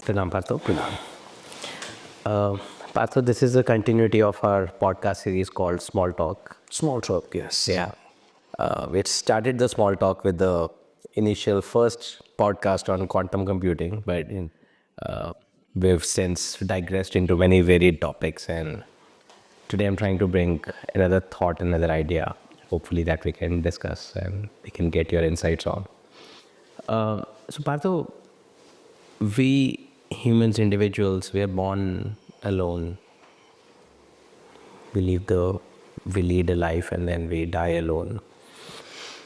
Pranam, Partho. Pranam. Partho, this is a continuity of our podcast series called Small Talk. Small talk, yes. Yeah. We started the small talk with the initial first podcast on quantum computing, but we've since digressed into many varied topics. And today I'm trying to bring another thought, another idea, hopefully that we can discuss and we can get your insights on. So, Partho, we humans, individuals, we are born alone. We lead a life and then we die alone.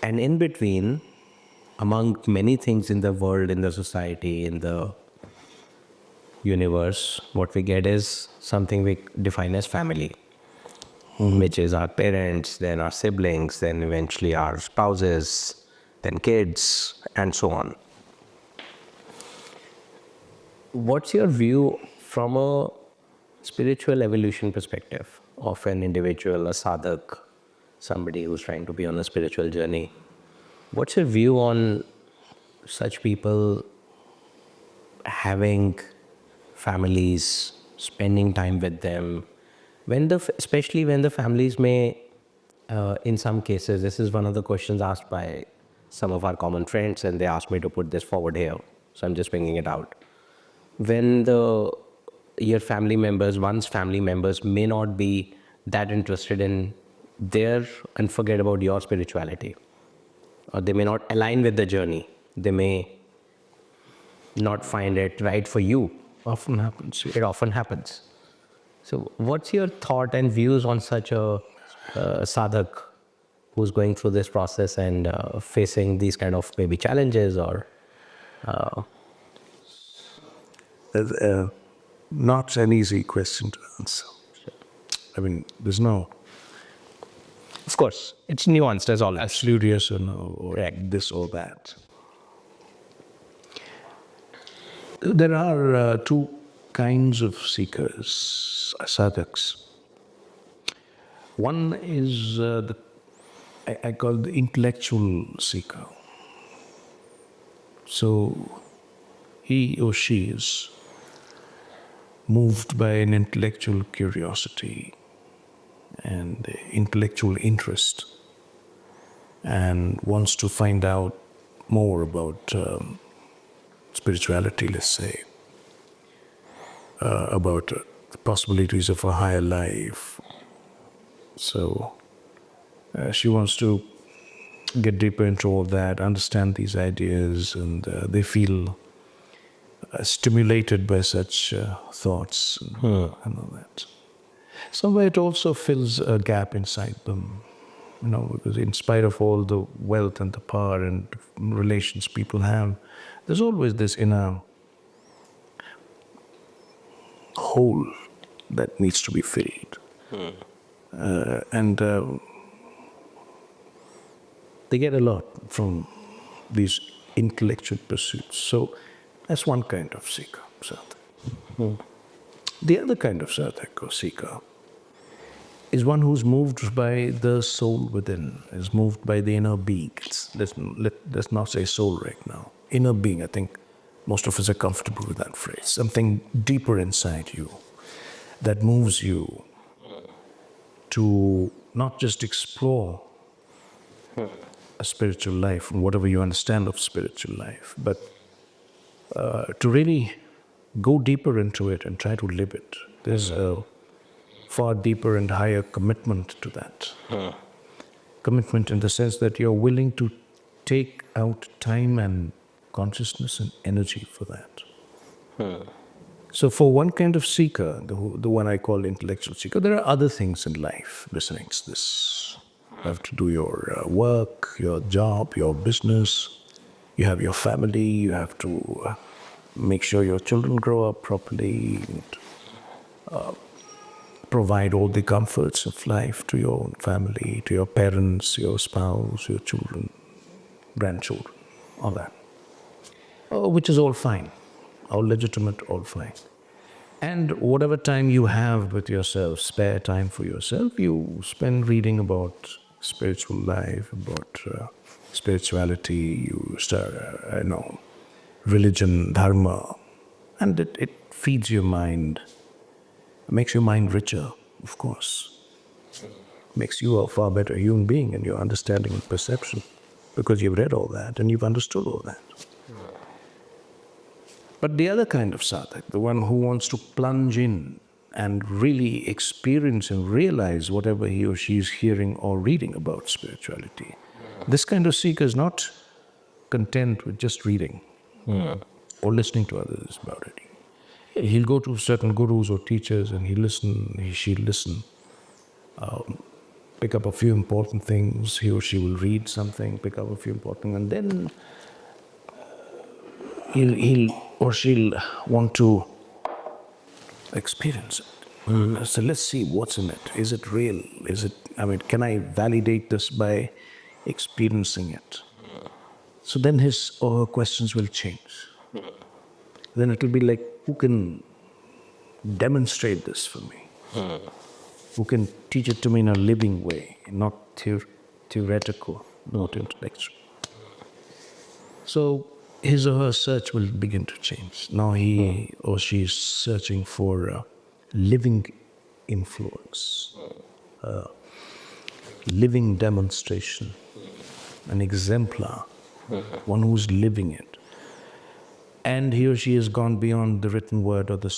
And in between, among many things in the world, in the society, in the universe, what we get is something we define as family, which is our parents, then our siblings, then eventually our spouses, then kids, and so on. What's your view from a spiritual evolution perspective of an individual, a sadhak, somebody who's trying to be on a spiritual journey? What's your view on such people having families, spending time with them, especially when the families may, in some cases, this is one of the questions asked by some of our common friends, and they asked me to put this forward here, so I'm just bringing it out. When one's family members may not be that interested in their, and forget about your spirituality, or they may not align with the journey, they may not find it right for you. Often happens. It often happens. So what's your thought and views on such a sadhak who's going through this process and facing these kind of maybe challenges or Not an easy question to answer. I mean, there's no of course, it's nuanced as always. absolute yes or no, or this or that. There are two kinds of seekers, sadhaks. One is I call the intellectual seeker. So he or she is moved by an intellectual curiosity and intellectual interest and wants to find out more about spirituality, let's say, about the possibilities of a higher life. So she wants to get deeper into all that, understand these ideas, and they feel stimulated by such thoughts and all that. Somewhere it also fills a gap inside them, because in spite of all the wealth and the power and relations people have, there's always this inner hole that needs to be filled. And they get a lot from these intellectual pursuits. So that's one kind of seeker, sadhak. The other kind of sadhak or seeker is one who's moved by the soul within, is moved by the inner being. Let's not say soul right now. Inner being, I think most of us are comfortable with that phrase. Something deeper inside you that moves you to not just explore a spiritual life, whatever you understand of spiritual life, but to really go deeper into it and try to live it. There's a far deeper and higher commitment to that. Commitment in the sense that you're willing to take out time and consciousness and energy for that. So for one kind of seeker, the one I call intellectual seeker, there are other things in life besides this. You have to do your work, your job, your business. You have your family. You have to make sure your children grow up properly, and provide all the comforts of life to your own family, to your parents, your spouse, your children, grandchildren, all that. Which is all fine, all legitimate, all fine. And whatever time you have with yourself, spare time for yourself, you spend reading about spiritual life, about spirituality, you start, religion, dharma, And it feeds your mind, makes your mind richer, of course. Makes you a far better human being in your understanding and perception, because you've read all that and you've understood all that. But the other kind of sadhak, the one who wants to plunge in and really experience and realize whatever he or she is hearing or reading about spirituality, this kind of seeker is not content with just reading or listening to others about it. He'll go to certain gurus or teachers and she'll listen, pick up a few important things. He or she will read something, pick up a few important, and then he'll or she'll want to experience it. So let's see what's in it. Is it real? Can I validate this by experiencing it? So then his or her questions will change. Then it'll be like, who can demonstrate this for me? Who can teach it to me in a living way, not theoretical, not intellectual? So his or her search will begin to change. Now he or she is searching for living influence, living demonstration, an exemplar, one who's living it. And he or she has gone beyond the written word or the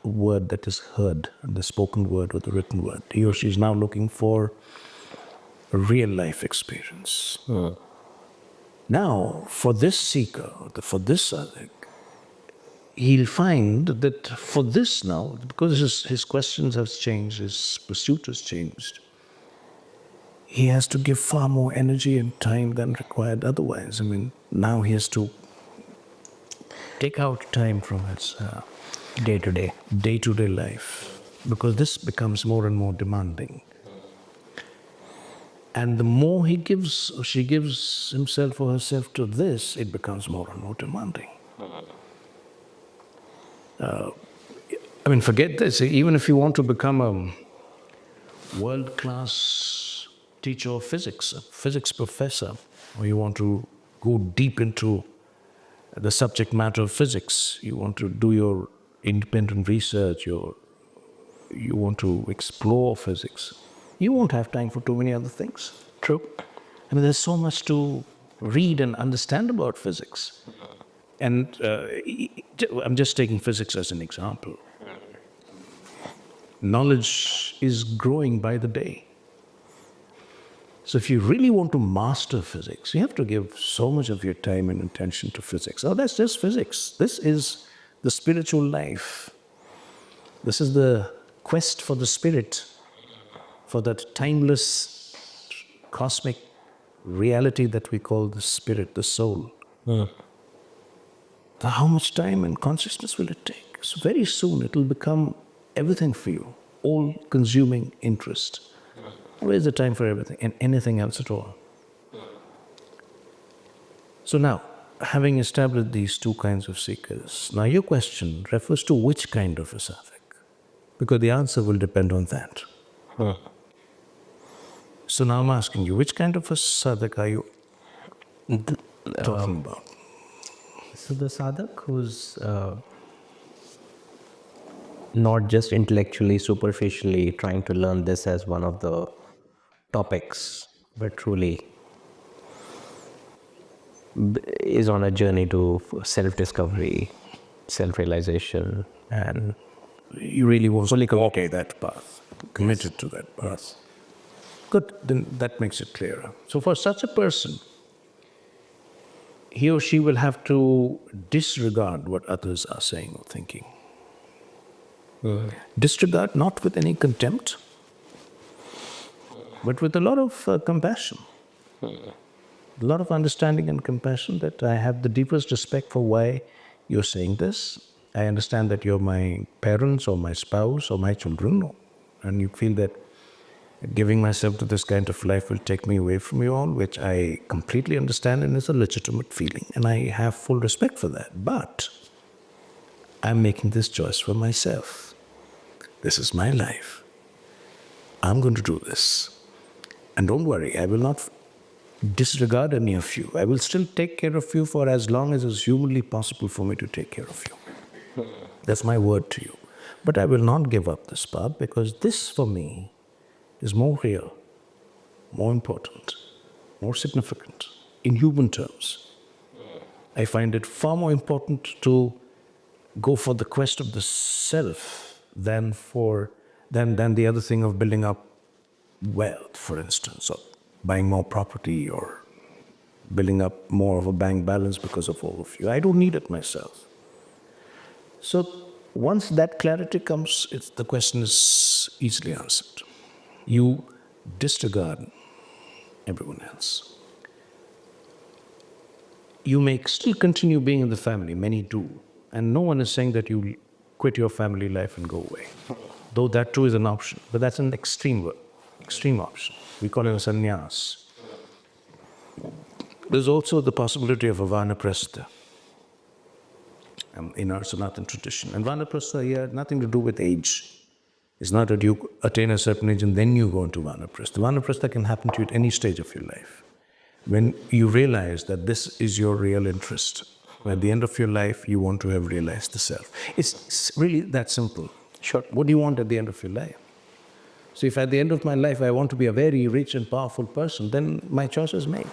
word that is heard, the spoken word or the written word. He or she is now looking for a real life experience. Now, for this seeker, for this sadhak, he'll find that for this now, because his questions have changed, his pursuit has changed, he has to give far more energy and time than required otherwise. Now he has to take out time from his day-to-day life, because this becomes more and more demanding. And the more he gives or she gives himself or herself to this, it becomes more and more demanding. Forget this. Even if you want to become a world-class teacher of physics, a physics professor, or you want to go deep into the subject matter of physics, you want to do your independent research, you want to explore physics, you won't have time for too many other things. True. There's so much to read and understand about physics. And I'm just taking physics as an example. Knowledge is growing by the day. So if you really want to master physics, you have to give so much of your time and attention to physics. Oh, that's just physics. This is the spiritual life. This is the quest for the spirit, for that timeless cosmic reality that we call the spirit, the soul. How much time and consciousness will it take? So very soon it will become everything for you, all-consuming interest. Where's the time for everything and anything else at all? So now, having established these two kinds of seekers, now your question refers to which kind of a sadhak, because the answer will depend on that. So now I'm asking you, which kind of a sadhak are you talking about? So the sadhak who's not just intellectually, superficially trying to learn this as one of the topics, but truly is on a journey to self-discovery, self-realization, and You really want to walk that path, committed to that path. yes. Good, then that makes it clearer. So for such a person, he or she will have to disregard what others are saying or thinking. Disregard not with any contempt, but with a lot of compassion. A lot of understanding and compassion, that I have the deepest respect for why you're saying this. I understand that you're my parents or my spouse or my children, and you feel that giving myself to this kind of life will take me away from you all, which I completely understand and is a legitimate feeling, and I have full respect for that. But I'm making this choice for myself. This is my life. I'm going to do this. And don't worry, I will not disregard any of you. I will still take care of you for as long as it's humanly possible for me to take care of you. That's my word to you. But I will not give up this path because this for me is more real, more important, more significant in human terms. I find it far more important to go for the quest of the self than the other thing of building up wealth, for instance, or buying more property or building up more of a bank balance because of all of you. I don't need it myself. So once that clarity comes, the question is easily answered. You disregard everyone else. You may still continue being in the family, many do, and no one is saying that you quit your family life and go away. Though that too is an option, but that's an extreme option. We call it a sannyas. There's also the possibility of a vanaprastha in our Sanatana tradition. And vanaprastha here had nothing to do with age. It's not that you attain a certain age and then you go into vanaprastha. Vanaprastha can happen to you at any stage of your life. When you realize that this is your real interest, at the end of your life, you want to have realized the self. It's really that simple. Sure. What do you want at the end of your life? So if at the end of my life I want to be a very rich and powerful person, then my choice is made.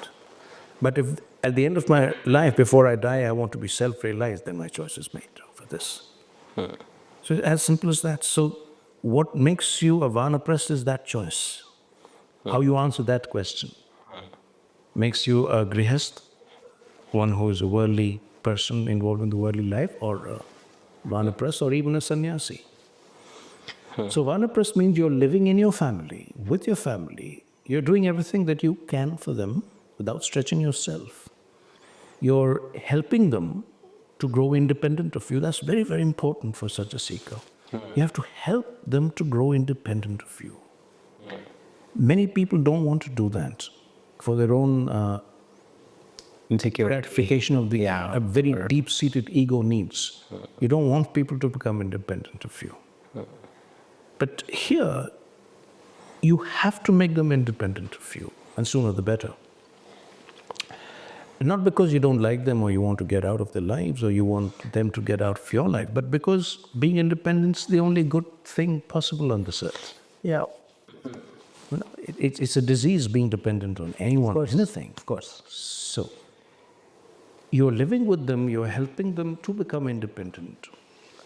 But if at the end of my life, before I die, I want to be self-realized, then my choice is made for this. So it's as simple as that. So what makes you a vanaprastha is that choice. How you answer that question makes you a grihast, one who is a worldly person involved in the worldly life, or a vanaprastha, or even a sannyasi. So vanaprastha means you're living in your family, with your family. You're doing everything that you can for them without stretching yourself. You're helping them to grow independent of you. That's very, very important for such a seeker. You have to help them to grow independent of you. Many people don't want to do that for their own Insecurity. gratification of the very deep-seated ego needs. You don't want people to become independent of you. But here, you have to make them independent of you, and sooner the better. Not because you don't like them or you want to get out of their lives or you want them to get out of your life, but because being independent is the only good thing possible on this earth. Yeah. It's a disease being dependent on anyone, anything. Of course. So, you're living with them, you're helping them to become independent.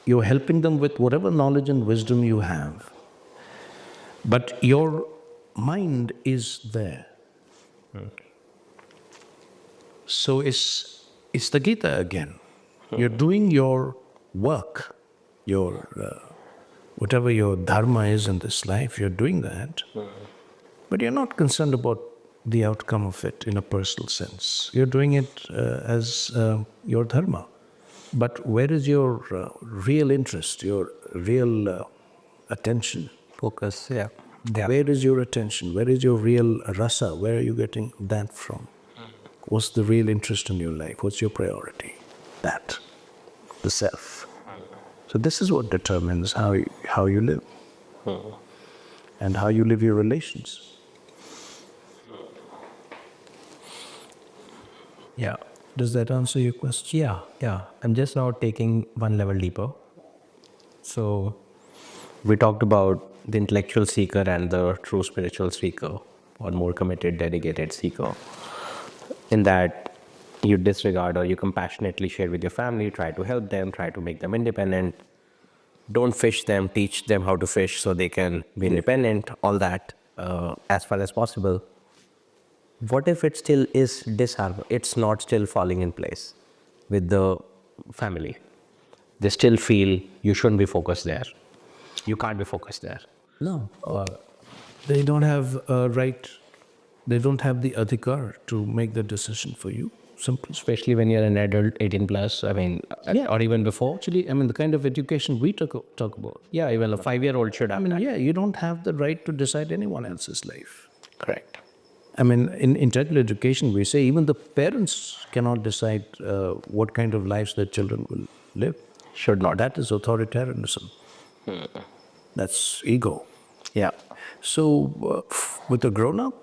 You're helping them with whatever knowledge and wisdom you have. But your mind is there. So it's the Gita again. You're doing your work, your whatever your dharma is in this life, you're doing that. But you're not concerned about the outcome of it in a personal sense. You're doing it as your dharma. But where is your real interest, your real attention? Focus, yeah. Where is your attention? Where is your real rasa? Where are you getting that from? What's the real interest in your life? What's your priority? That, the self. So this is what determines how you live and how you live your relations. Yeah. Does that answer your question? Yeah. I'm just now taking one level deeper. So we talked about the intellectual seeker and the true spiritual seeker, or more committed, dedicated seeker. In that you disregard or you compassionately share with your family, try to help them, try to make them independent. Don't fish them, teach them how to fish so they can be independent, all that as far as possible. What if it still is disharmony? It's not still falling in place with the family. They still feel you shouldn't be focused there. You can't be focused there. No. They don't have a right, they don't have the adhikar to make the decision for you. Simple. Especially when you're an adult, 18 plus, or even before. Actually, the kind of education we talk about. Yeah, even a 5-year-old should have. You don't have the right to decide anyone else's life. Correct. In integral education, we say even the parents cannot decide what kind of lives their children will live. Should not. That is authoritarianism. That's ego. Yeah. So, with a grown-up,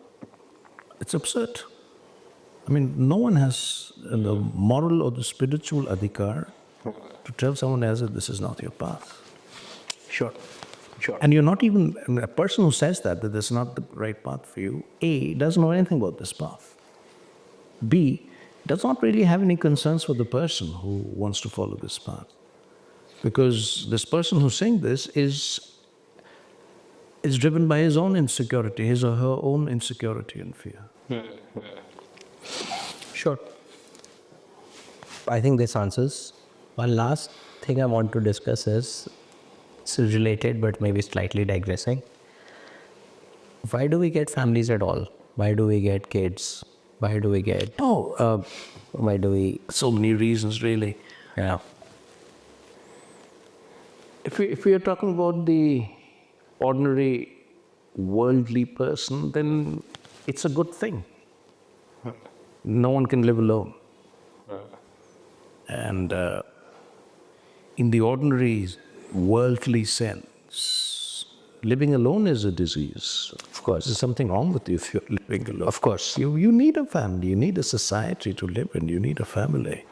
it's absurd. No one has the moral or the spiritual adhikar to tell someone else that this is not your path. Sure. Sure. And you're not even, I mean, a person who says that this is not the right path for you, A, doesn't know anything about this path. B, does not really have any concerns for the person who wants to follow this path. Because this person who's saying this is driven by his own insecurity, his or her own insecurity and fear. Sure. I think this answers. One last thing I want to discuss is, it's related but maybe slightly digressing. Why do we get families at all? Why do we get kids? Why do we get... why do we... So many reasons, really. Yeah. If we are talking about the ordinary worldly person, then it's a good thing. No one can live alone. And in the ordinary worldly sense, living alone is a disease. Of course. There's something wrong with you if you're living alone. Of course. You need a family, you need a society to live in, you need a family.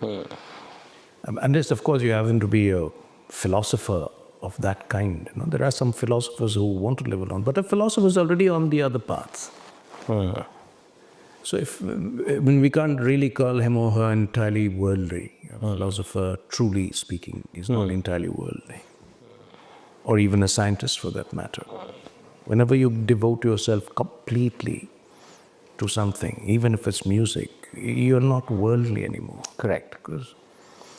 Unless, of course, you happen to be a philosopher of that kind. You know, there are some philosophers who want to live alone, but a philosopher is already on the other path. So we can't really call him or her entirely worldly. A philosopher, truly speaking, is not entirely worldly. Or even a scientist for that matter. Whenever you devote yourself completely to something, even if it's music, you're not worldly anymore. Correct.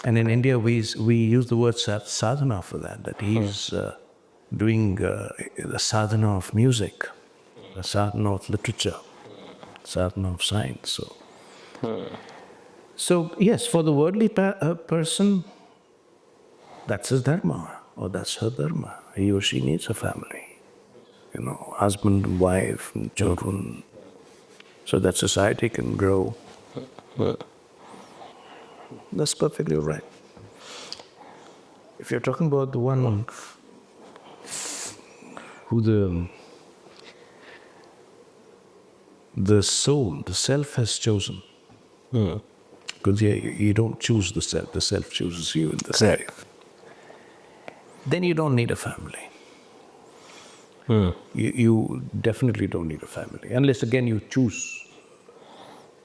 And in India, we use the word sadhana for that he's doing the sadhana of music, the sadhana of literature, sadhana of science. So yes, for the worldly person, that's his dharma, or that's her dharma. He or she needs a family, you know, husband and wife and children, so that society can grow. That's perfectly right. If you're talking about the one who the soul, the self has chosen. Because you don't choose the self chooses you in this life. Then you don't need a family. You definitely don't need a family. Unless, again, you choose.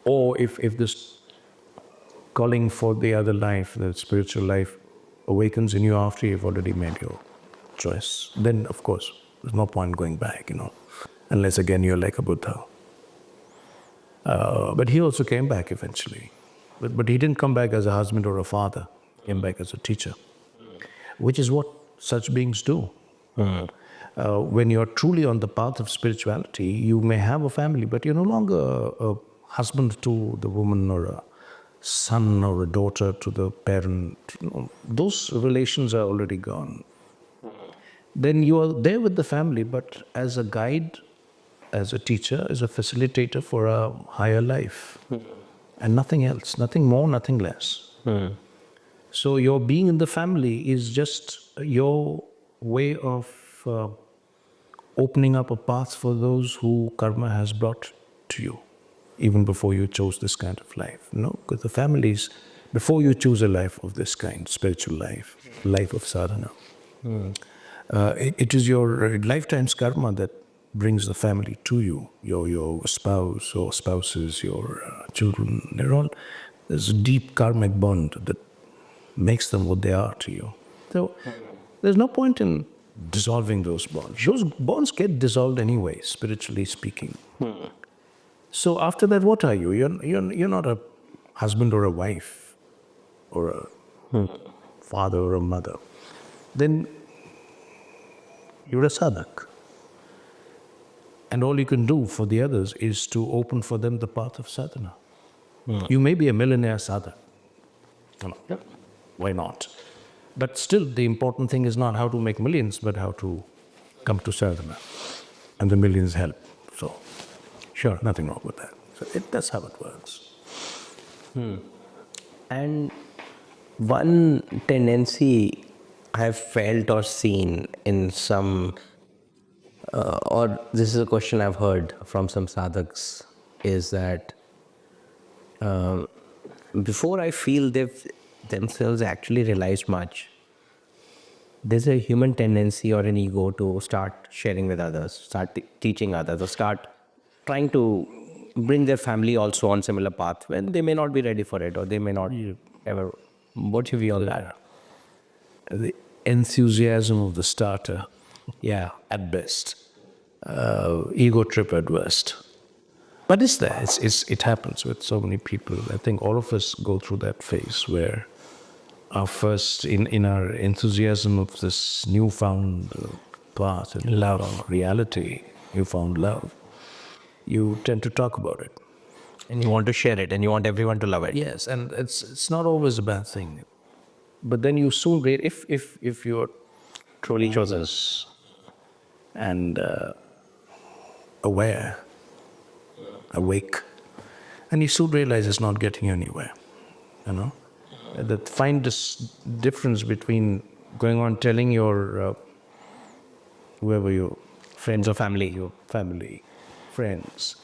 Or if this calling for the other life, the spiritual life, awakens in you after you've already made your choice, then, of course, there's no point going back, you know. Unless, again, you're like a Buddha. But he also came back eventually. But he didn't come back as a husband or a father. He came back as a teacher, which is what such beings do. When you're truly on the path of spirituality, you may have a family, but you're no longer a husband to the woman or a son or a daughter to the parent. You know, those relations are already gone. Then you are there with the family, but as a guide, as a teacher, as a facilitator for a higher life. And nothing else, nothing more, nothing less. So your being in the family is just your way of opening up a path for those who karma has brought to you, even before you chose this kind of life. No, because the families, before you choose a life of this kind, spiritual life, life of sadhana, it is your lifetime's karma that brings the family to you, your spouse or spouses, your children. There's a deep karmic bond that makes them what they are to you. So there's no point in dissolving those bonds. Those bonds get dissolved anyway, spiritually speaking. So after that, what are you? You're not a husband or a wife or a father or a mother. Then you're a sadhak. And all you can do for the others is to open for them the path of sadhana. You may be a millionaire sadhak. Why not? But still, the important thing is not how to make millions, but how to come to sadhana. And the millions help. So, sure, nothing wrong with that. So that's how it works. And one tendency I've felt or seen in some, or this is a question I've heard from some sadhaks, is that before I feel they've themselves actually realized much, there's a human tendency or an ego to start sharing with others, start teaching others, or start trying to bring their family also on similar path when they may not be ready for it, or they may not ever. What's your view on that? The enthusiasm of the starter, Yeah. at best, ego trip at worst. But it's there. It happens with so many people. I think all of us go through that phase where our first, in our enthusiasm of this newfound path and love, reality, newfound love, you tend to talk about it. And you want to share it, and you want everyone to love it. Yes, and it's not always a bad thing. But then you soon if you're Truly chosen. and aware, awake, and you soon realize it's not getting you anywhere. You know, that find this difference between going on telling your whoever your Friends or family. your family, friends,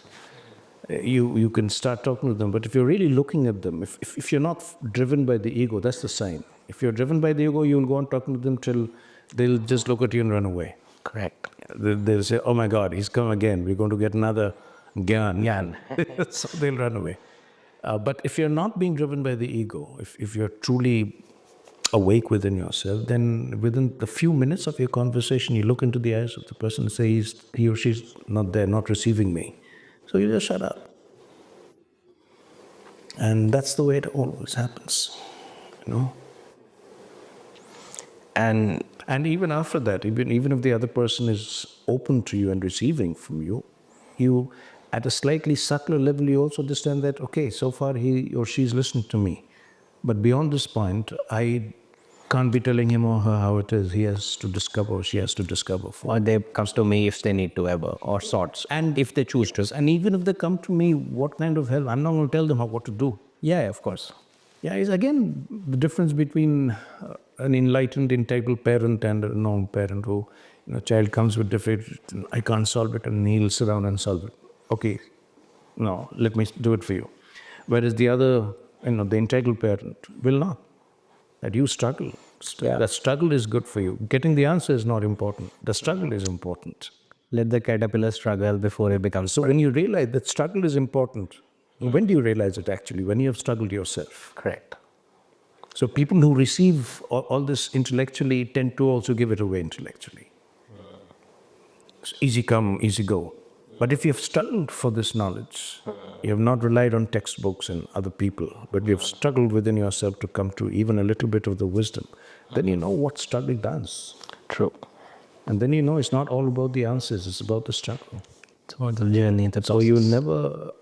you can start talking to them. But if you're really looking at them, if you're not driven by the ego, that's the sign. If you're driven by the ego, you'll go on talking to them till they'll just look at you and run away. Correct. They'll say, "Oh my God, he's come again. We're going to get another gyan." Gyan. So they'll run away. But if you're not being driven by the ego, if you're truly awake within yourself, then within the few minutes of your conversation, you look into the eyes of the person and say, he or she's not there, not receiving me. So you just shut up. And that's the way it always happens, you know. And even after that, even if the other person is open to you and receiving from you, you, at a slightly subtler level, you also understand that, okay, so far he or she's listened to me. But beyond this point, I can't be telling him or her how it is. He has to discover, or she has to discover for. Or they comes to me if they need to ever, or sorts, and if they choose to. And even if they come to me, what kind of help? I'm not going to tell them what to do. Yeah, of course. Yeah, it's again the difference between an enlightened, entitled parent and a non-parent who, child comes with different, I can't solve it, and he'll sit down and solve it. Okay, no, let me do it for you. Whereas the other, the entitled parent will not. That you struggle. Yeah. That struggle is good for you. Getting the answer is not important. The struggle is important. Let the caterpillar struggle before it becomes. So when you realize that struggle is important, when do you realize it actually? When you have struggled yourself. Correct. So people who receive all this intellectually tend to also give it away intellectually. It's easy come, easy go. But if you have struggled for this knowledge, you have not relied on textbooks and other people, but you have struggled within yourself to come to even a little bit of the wisdom, then you know what struggle does. True. And then you know it's not all about the answers, it's about the struggle. It's about the journey. So you never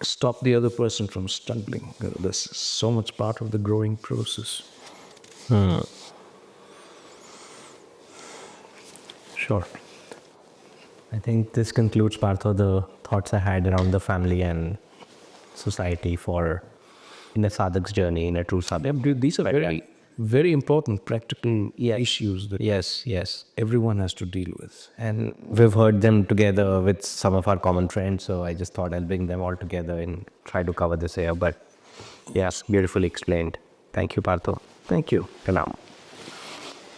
stop the other person from struggling. This is so much part of the growing process. Sure. I think this concludes, Partho, the thoughts I had around the family and society in a sadhak's journey, in a true sadhak. These are very, very important practical issues that Yes. everyone has to deal with. And we've heard them together with some of our common friends, so I just thought I'll bring them all together and try to cover this here. But yes, beautifully explained. Thank you, Partho. Thank you. Pranam.